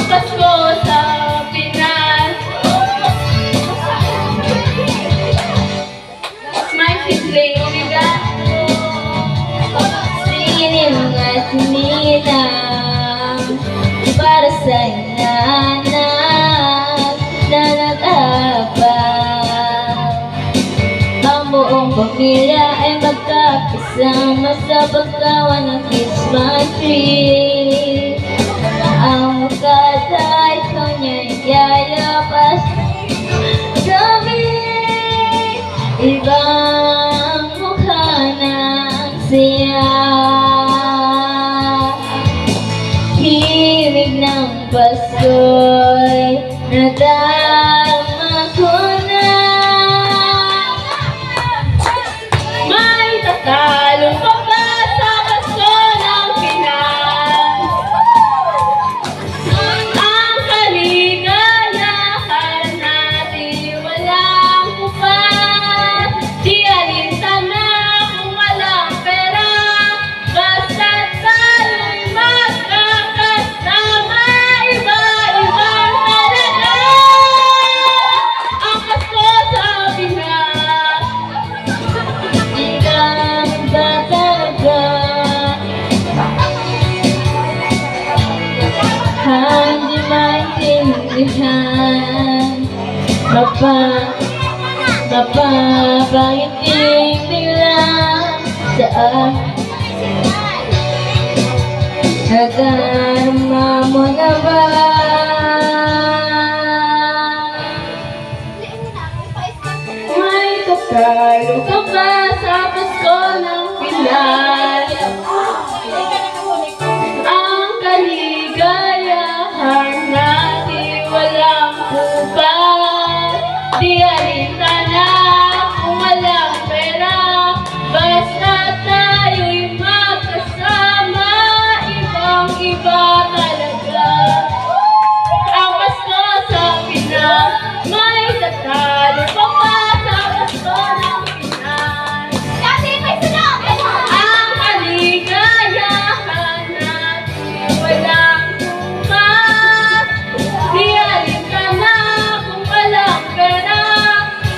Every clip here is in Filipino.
Pasko sa Pinas. May simpleng regalo, sining at ninang para sa inanak na nag-abang. Ang buong pamilya ay magkakasama sa paggawa ng Christmas tree. Ang mukada ay kanya'y yayapas gabi, ibang mukha ng siya. Himig ng Pasko'y nadama ko na. May tatalo pa ba sa Pasko ng Pinas? Ang kaligayahan natin walang upat. Di alintana kung walang pera, basta't tayo'y magkakasama. Iba-ibang talaga ang Pasko sa Pinas. Iba-iba talaga. Hindi maintindihan, mapapangiting lang sa nadarama mo na ba? May tatalo ka ba sa Pasko ng Pinas? Ang kaligayahan natin walang upat. Di alintana kung walang pera, basta tayo'y magkasama. Ibang-iba talaga ang Pasko sa Pinas. May tatalo pa ba sa Pasko ng Pinas? Ang kaligayahan natin walang upat. Di alintana kung walang pera,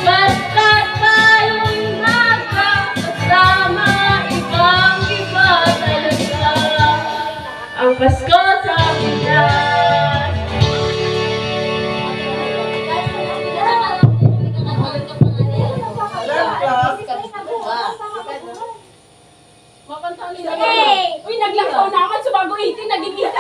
basta tayo'y magkakasama. Ibang-iba talaga ang Pasko sa Pinas. Uy, naglakaw naman sa bago 18, naging 18.